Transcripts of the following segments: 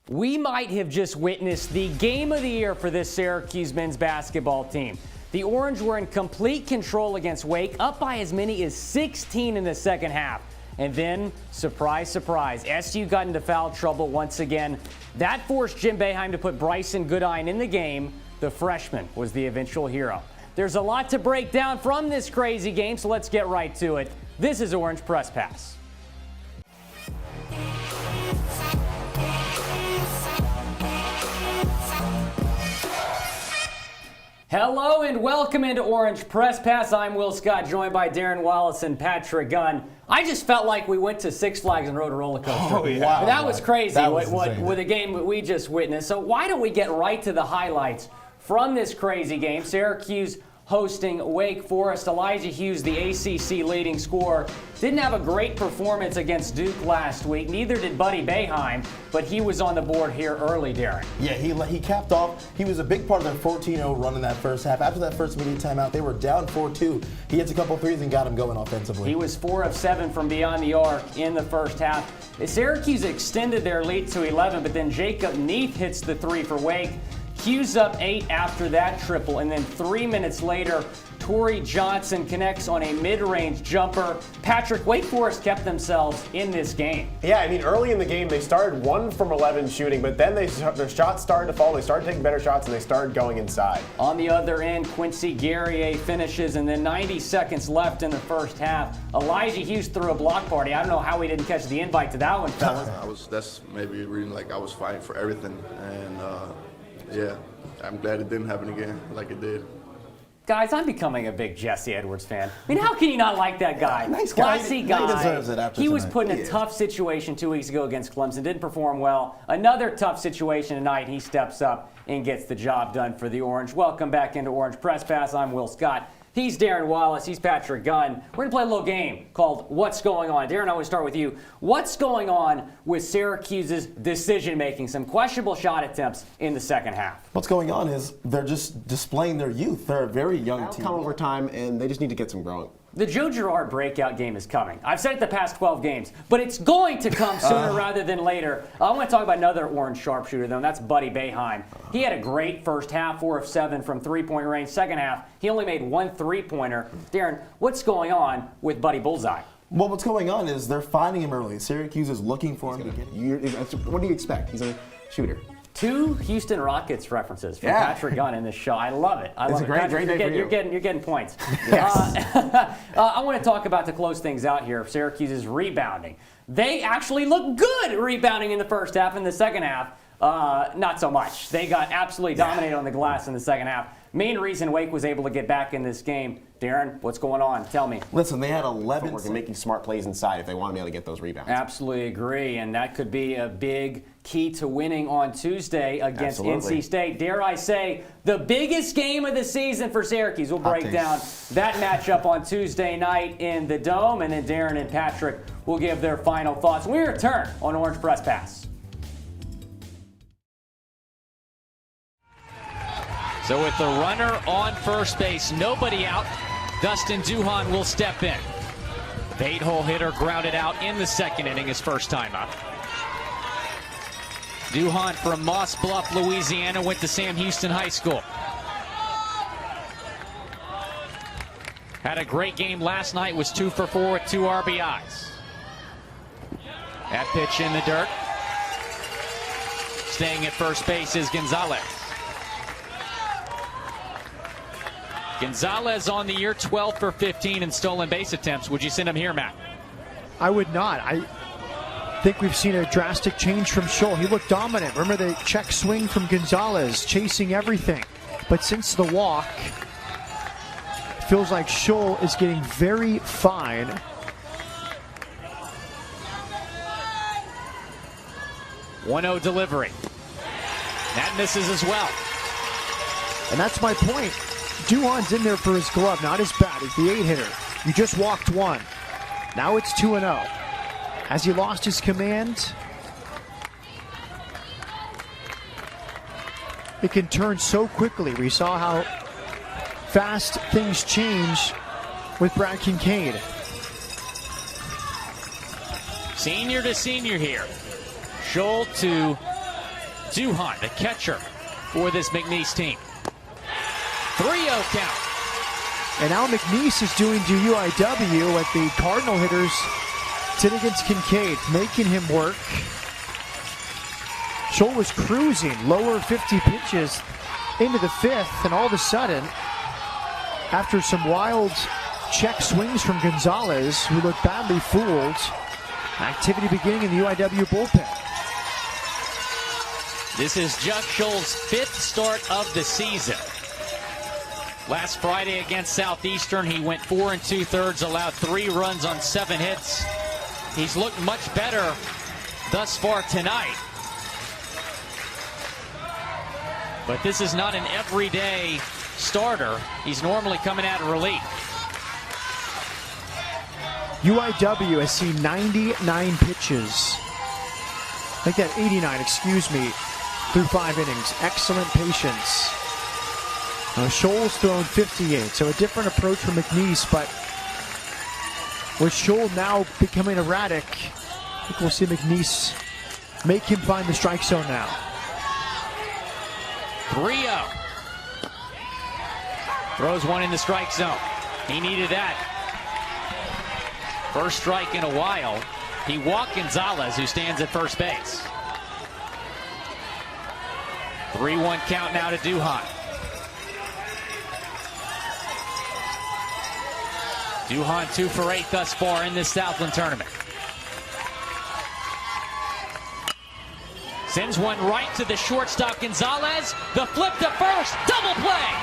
We might have just witnessed the game of the year for this Syracuse men's basketball team. The Orange were in complete control against Wake, up by as many as 16 in the second half. And then, surprise, surprise, SU got into foul trouble once again. That forced Jim Boeheim to put Bryson Goodine in the game. The freshman was the eventual hero. There's a lot to break down from this crazy game, so let's get right to it. This is Orange Press Pass. Hello and welcome into Orange Press Pass. I'm Will Scott, joined by Darren Wallace and Patrick Gunn. I just felt like we went to Six Flags and rode a roller coaster. Oh, yeah. Wow. That was crazy With the game that we just witnessed. So why don't we get right to the highlights from this crazy game? Syracuse hosting Wake Forest. Elijah Hughes, the ACC leading scorer, didn't have a great performance against Duke last week. Neither did Buddy Boeheim, but he was on the board here early, Darren. Yeah, he capped off. He was a big part of their 14-0 run in that first half. After that first media timeout, they were down 4-2. He hits a couple threes and got him going offensively. He was 4 of 7 from beyond the arc in the first half. Syracuse extended their lead to 11, but then Jacob Neath hits the 3 for Wake. Hughes up 8 after that triple, and then 3 minutes later, Torrey Johnson connects on a mid-range jumper. Patrick, Wake Forest kept themselves in this game. Yeah, I mean, early in the game, they started 1 from 11 shooting, but then their shots started to fall. They started taking better shots, and they started going inside. On the other end, Quincy Guerrier finishes, and then 90 seconds left in the first half. Elijah Hughes threw a block party. I don't know how we didn't catch the invite to that one, fellas. That's maybe a reason, like, I was fighting for everything, and yeah, I'm glad it didn't happen again like it did. Guys, I'm becoming a big Jesse Edwards fan. I mean, how can you not like that guy? Nice guy. Classy guy. He deserves it after He was tonight. put in a tough situation 2 weeks ago against Clemson, didn't perform well. Another tough situation tonight. He steps up and gets the job done for the Orange. Welcome back into Orange Press Pass. I'm Will Scott. He's Darren Wallace. He's Patrick Gunn. We're going to play a little game called What's Going On. Darren, I want to start with you. What's going on with Syracuse's decision-making? Some questionable shot attempts in the second half. What's going on is they're just displaying their youth. They're a very young team. Come over time, and they just need to get some growing. The Joe Girard breakout game is coming. I've said it the past 12 games, but it's going to come sooner rather than later. I want to talk about another Orange sharpshooter, though, and that's Buddy Boeheim. He had a great first half, 4 of 7 from three-point range. Second half, he only made 1 three-pointer. Darren, what's going on with Buddy Bullseye? Well, what's going on is they're finding him early. Syracuse is looking for him. What do you expect? He's a shooter. 2 Houston Rockets references from Patrick Gunn in this show. I love it. It's a great day for you. You're getting points. Yes. I want to talk about, to close things out here, Syracuse's rebounding. They actually look good rebounding in the first half. In the second half, not so much. They got absolutely dominated on the glass in the second half. Main reason Wake was able to get back in this game. Darren, what's going on? Tell me. Listen, they had 11. Working, making smart plays inside if they want to be able to get those rebounds. Absolutely agree, and that could be a big key to winning on Tuesday against NC State. Dare I say, the biggest game of the season for Syracuse. We'll break down that matchup on Tuesday night in the Dome, and then Darren and Patrick will give their final thoughts. We return on Orange Press Pass. So with the runner on first base, nobody out, Dustin Duhan will step in. The 8-hole hitter grounded out in the second inning, his first time up. Duhan from Moss Bluff, Louisiana, went to Sam Houston High School. Had a great game last night, was 2 for 4 with 2 RBIs. That pitch in the dirt. Staying at first base is Gonzalez. Gonzalez on the year, 12 for 15 in stolen base attempts. Would you send him here, Matt? I would not. I think we've seen a drastic change from Scholl. He looked dominant. Remember the check swing from Gonzalez, chasing everything. But since the walk, feels like Scholl is getting very fine. .1-0 delivery. That misses as well. And that's my point. Duhan's in there for his glove, not his bat. He's the 8-hitter. You just walked 1. Now it's 2-0. Has he lost his command? It can turn so quickly. We saw how fast things change with Brad Kincaid. Senior to senior here. Scholl to Duhan, the catcher for this McNeese team. 3-0 count. And now McNeese is doing to UIW what the Cardinal hitters did against Kincaid, making him work. Scholl was cruising, lower 50 pitches into the fifth, and all of a sudden, after some wild check swings from Gonzalez, who looked badly fooled, activity beginning in the UIW bullpen. This is Judge Scholl's 5th start of the season. Last Friday against Southeastern, he went 4 2/3, allowed 3 runs on 7 hits. He's looked much better thus far tonight. But this is not an everyday starter. He's normally coming out of relief. UIW has seen 99 pitches. I think that 89, excuse me, through 5 innings. Excellent patience. Scholl's thrown 58, so a different approach from McNeese, but with Scholl now becoming erratic, I think we'll see McNeese make him find the strike zone now. 3-0. Throws one in the strike zone. He needed that. First strike in a while. He walked Gonzalez, who stands at first base. 3-1 count now to Duhan. Duhan 2 for 8 thus far in this Southland tournament. Sends one right to the shortstop Gonzalez. The flip to first. Double play.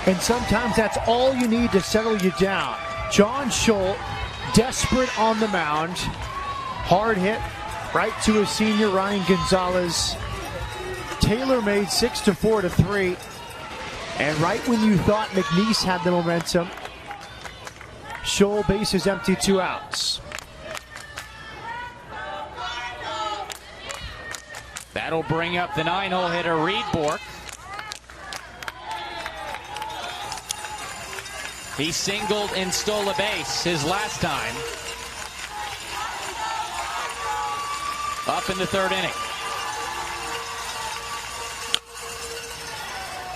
And sometimes that's all you need to settle you down. John Scholl, desperate on the mound. Hard hit right to his senior, Ryan Gonzalez. Taylor made 6-4 to 3. And right when you thought McNeese had the momentum, Scholl bases empty, 2 outs. That'll bring up the 9-hole hitter, Reed Bork. He singled and stole a base his last time. Up in the 3rd inning.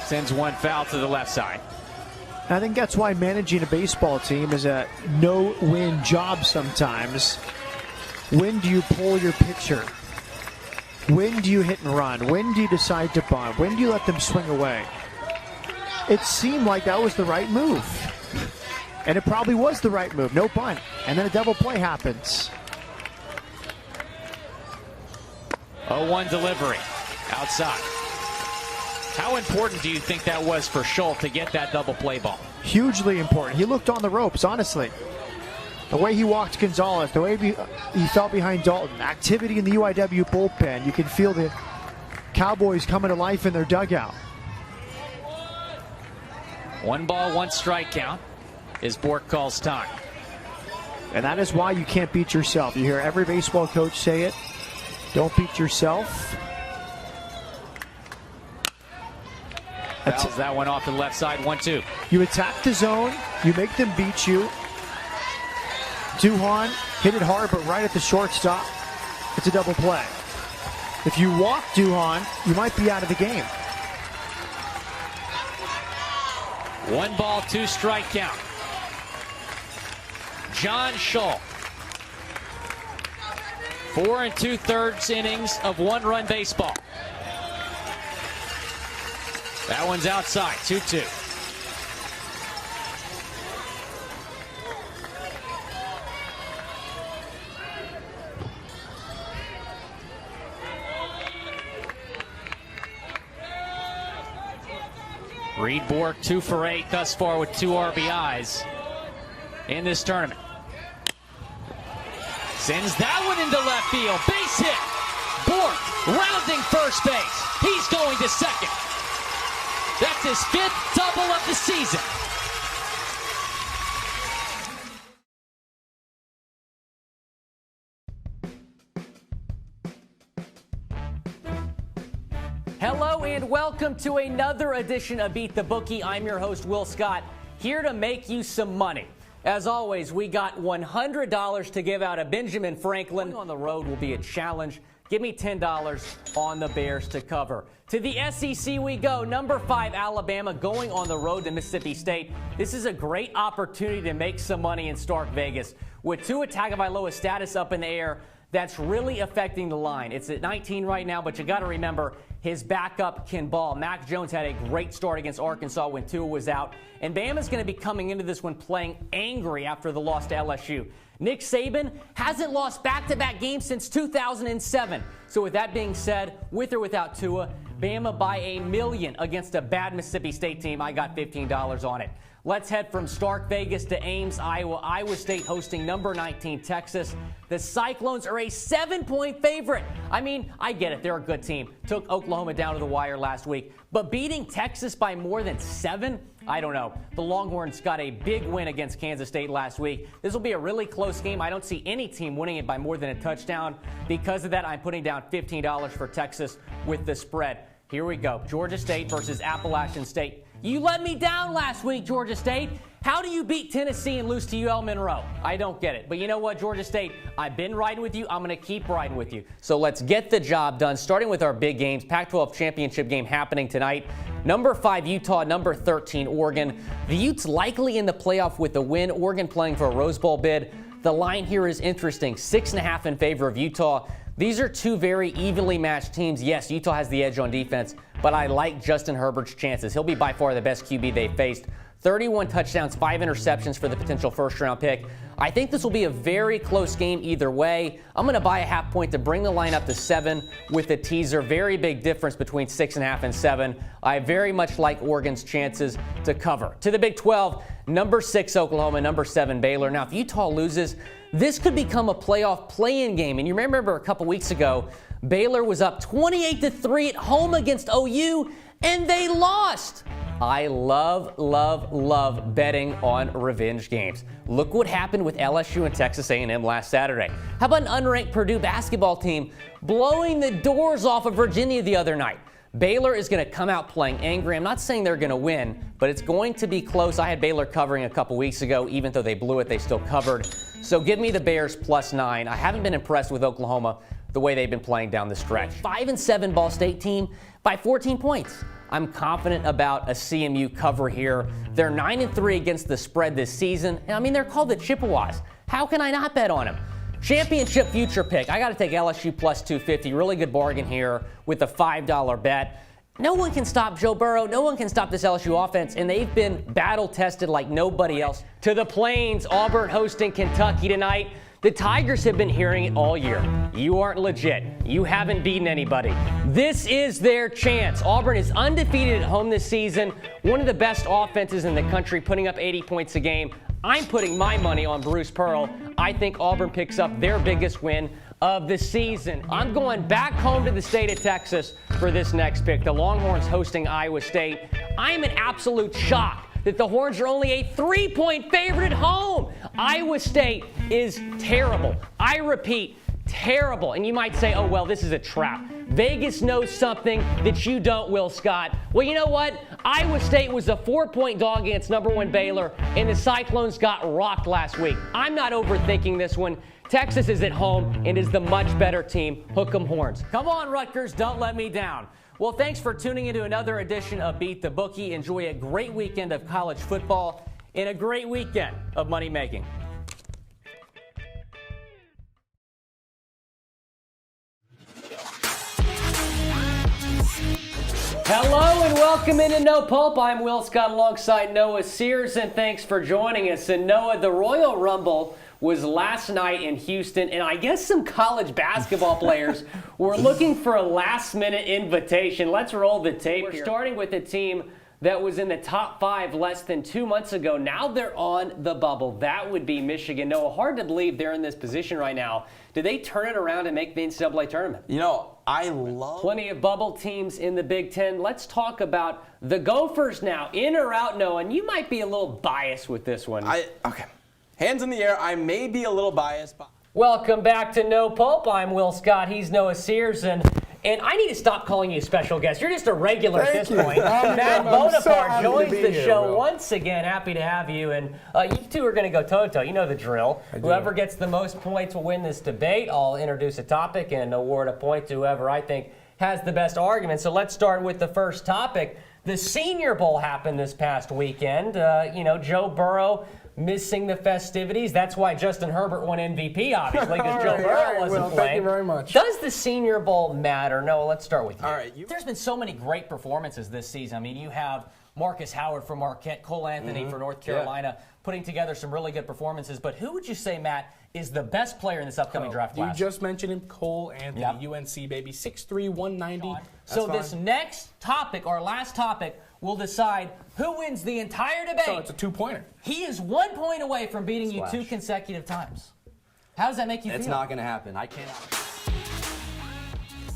Sends one foul to the left side. I think that's why managing a baseball team is a no-win job sometimes. When do you pull your pitcher? When do you hit and run? When do you decide to bunt? When do you let them swing away? It seemed like that was the right move. And it probably was the right move. No bunt. And then a double play happens. 0-1 delivery. Outside. How important do you think that was for Scholl to get that double play ball? Hugely important. He looked on the ropes, honestly. The way he walked Gonzalez, the way he fell behind Dalton, activity in the UIW bullpen. You can feel the Cowboys coming to life in their dugout. 1 ball, 1 strike count as Bork calls time. And that is why you can't beat yourself. You hear every baseball coach say it. Don't beat yourself. Fouls that one off to the left side, 1-2. You attack the zone. You make them beat you. Duhan hit it hard, but right at the shortstop. It's a double play. If you walk Duhan, you might be out of the game. 1 ball, 2 strike count. John Scholl. 4 2/3 innings of 1-run baseball. That one's outside, 2-2. Reed Bork 2 for 8 thus far with 2 RBIs in this tournament. Sends that one into left field. Base hit. Bork rounding first base. He's going to second. That's his 5th double of the season. Hello and welcome to another edition of Beat the Bookie. I'm your host, Will Scott. here to make you some money. As always, we got $100 to give out to Benjamin Franklin. Going on the road will be a challenge. Give me $10 on the Bears to cover. To the SEC we go. Number 5, Alabama, going on the road to Mississippi State. This is a great opportunity to make some money in Stark Vegas. With Tua Tagovailoa's status up in the air, that's really affecting the line. It's at 19 right now, but you got to remember his backup can ball. Mac Jones had a great start against Arkansas when Tua was out, and Bama's going to be coming into this one playing angry after the loss to LSU. Nick Saban hasn't lost back-to-back games since 2007. So with that being said, with or without Tua, Bama by a million against a bad Mississippi State team. I got $15 on it. Let's head from Stark Vegas to Ames, Iowa. Iowa State hosting number 19 Texas. The Cyclones are a 7-point favorite. I mean, I get it. They're a good team. Took Oklahoma down to the wire last week. But beating Texas by more than 7? I don't know. The Longhorns got a big win against Kansas State last week. This will be a really close game. I don't see any team winning it by more than a touchdown. Because of that, I'm putting down $15 for Texas with the spread. Here we go. Georgia State versus Appalachian State. You let me down last week, Georgia State. How do you beat Tennessee and lose to UL Monroe? I don't get it. But you know what, Georgia State? I've been riding with you. I'm going to keep riding with you. So let's get the job done, starting with our big games. Pac-12 championship game happening tonight. Number 5, Utah. Number 13, Oregon. The Utes likely in the playoff with the win. Oregon playing for a Rose Bowl bid. The line here is interesting. 6.5 in favor of Utah. These are two very evenly matched teams. Yes, Utah has the edge on defense, but I like Justin Herbert's chances. He'll be by far the best QB they've faced. 31 touchdowns, 5 interceptions for the potential first-round pick. I think this will be a very close game either way. I'm going to buy a half point to bring the line up to 7 with a teaser. Very big difference between 6.5 and 7. I very much like Oregon's chances to cover. To the Big 12, number 6 Oklahoma, number 7 Baylor. Now, if Utah loses, this could become a playoff play-in game. And you remember a couple weeks ago, Baylor was up 28-3 at home against OU, and they lost. I love, love, love betting on revenge games. Look what happened with LSU and Texas A&M last Saturday. How about an unranked Purdue basketball team blowing the doors off of Virginia the other night? Baylor is going to come out playing angry. I'm not saying they're going to win, but it's going to be close. I had Baylor covering a couple weeks ago. Even though they blew it, they still covered. So give me the Bears +9. I haven't been impressed with Oklahoma the way they've been playing down the stretch. 5-7 Ball State team by 14 points. I'm confident about a CMU cover here. They're 9-3 against the spread this season. I mean, they're called the Chippewas. How can I not bet on them? Championship future pick. I got to take LSU +250. Really good bargain here with a $5 bet. No one can stop Joe Burrow. No one can stop this LSU offense, and they've been battle-tested like nobody else. To the Plains, Auburn hosting Kentucky tonight. The Tigers have been hearing it all year. You aren't legit. You haven't beaten anybody. This is their chance. Auburn is undefeated at home this season. One of the best offenses in the country, putting up 80 points a game. I'm putting my money on Bruce Pearl. I think Auburn picks up their biggest win of the season. I'm going back home to the state of Texas for this next pick. The Longhorns hosting Iowa State. I'm in absolute shock that the Horns are only a 3-point favorite at home. Iowa State is terrible. I repeat, terrible. And you might say, oh, well, this is a trap. Vegas knows something that you don't, Will Scott. Well, you know what? Iowa State was a 4-point dog against number 1 Baylor, and the Cyclones got rocked last week. I'm not overthinking this one. Texas is at home and is the much better team. Hook 'em Horns. Come on, Rutgers, don't let me down. Well, thanks for tuning into another edition of Beat the Bookie. Enjoy a great weekend of college football and a great weekend of money making. Hello and welcome into No Pulp. I'm Will Scott alongside Noah Sears, and thanks for joining us. And Noah, the Royal Rumble was last night in Houston, and I guess some college basketball players were looking for a last-minute invitation. Let's roll the tape here. We're starting with a team that was in the top 5 less than 2 months ago. Now they're on the bubble. That would be Michigan. Noah, hard to believe they're in this position right now. Did they turn it around and make the NCAA tournament? You know, I love... Plenty of bubble teams in the Big Ten. Let's talk about the Gophers now. In or out, Noah? And you might be a little biased with this one. Okay. Hands in the air. I may be a little biased. Welcome back to No Pulp. I'm Will Scott. He's Noah Sears. And And I need to stop calling you a special guest. You're just a regular at this point. Matt I'm so Bonaparte happy to joins be the here, show bro. once again. Happy to have you. And you two are going to go toe-to-toe. You know the drill. Whoever gets the most points will win this debate. I'll introduce a topic and award a point to whoever I think has the best argument. So let's start with the first topic. The Senior Bowl happened this past weekend. Joe Burrow missing the festivities. That's why Justin Herbert won MVP, obviously, because Joe Burrow wasn't playing. Thank you very much. Does the Senior Bowl matter? Noah, let's start with you. All right. There's been so many great performances this season. I mean, you have Marcus Howard from Marquette, Cole Anthony for North Carolina, putting together some really good performances. But who would you say, Matt, is the best player in this upcoming draft class? You just mentioned him, Cole Anthony, Yep. UNC, baby, 6'3", 190. So That's this fine. next topic, our last topic, will decide who wins the entire debate. So it's a two-pointer. He is 1 point away from beating you 2 consecutive times. How does that make you feel? It's not going to happen. I cannot.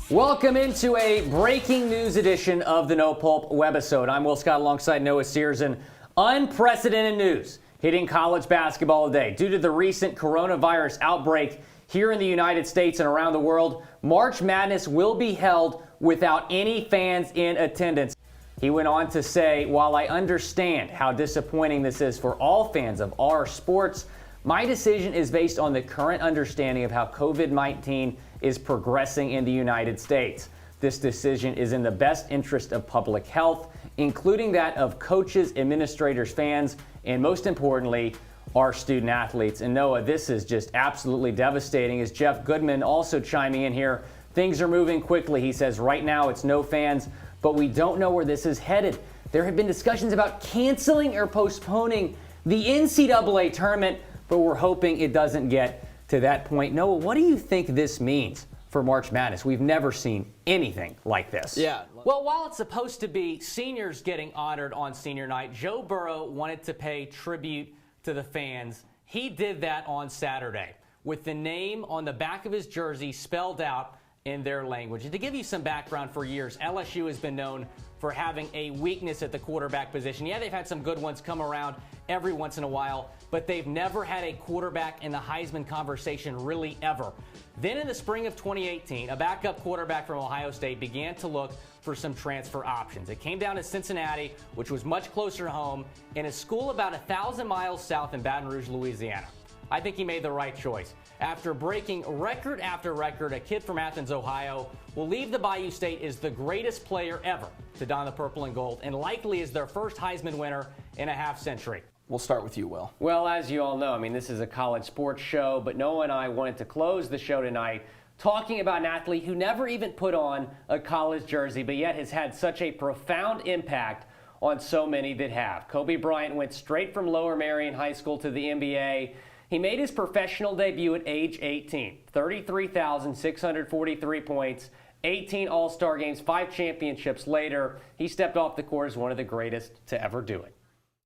Welcome into a breaking news edition of the No Pulp webisode. I'm Will Scott alongside Noah Sears, and unprecedented news hitting college basketball today. Due to the recent coronavirus outbreak here in the United States and around the world, March Madness will be held without any fans in attendance. He went on to say, while I understand how disappointing this is for all fans of our sports, my decision is based on the current understanding of how COVID-19 is progressing in the United States. This decision is in the best interest of public health, including that of coaches, administrators, fans, and most importantly, our student athletes. And Noah, this is just absolutely devastating. As Jeff Goodman also chiming in here, things are moving quickly. He says right now it's no fans, but we don't know where this is headed. There have been discussions about canceling or postponing the NCAA tournament, but we're hoping it doesn't get to that point. Noah, what do you think this means for March Madness? We've never seen anything like this. Yeah. Well, while it's supposed to be seniors getting honored on senior night, Joe Burrow wanted to pay tribute to the fans. He did that on Saturday with the name on the back of his jersey spelled out in their language. And to give you some background, for years, LSU has been known for having a weakness at the quarterback position. Yeah, they've had some good ones come around every once in a while, but they've never had a quarterback in the Heisman conversation really ever. Then in the spring of 2018, a backup quarterback from Ohio State began to look for some transfer options. It came down to Cincinnati, which was much closer to home, in a school about 1,000 miles south in Baton Rouge, Louisiana. I think he made the right choice. After breaking record after record, a kid from Athens, Ohio, will leave the Bayou State as the greatest player ever to don the purple and gold, and likely is their first Heisman winner in a half-century. We'll start with you, Will. Well, as you all know, I mean, this is a college sports show, but Noah and I wanted to close the show tonight talking about an athlete who never even put on a college jersey, but yet has had such a profound impact on so many that have. Kobe Bryant went straight from Lower Merion High School to the NBA. He made his professional debut at age 18, 33,643 points, 18 All-Star games, 5 championships later. He stepped off the court as one of the greatest to ever do it.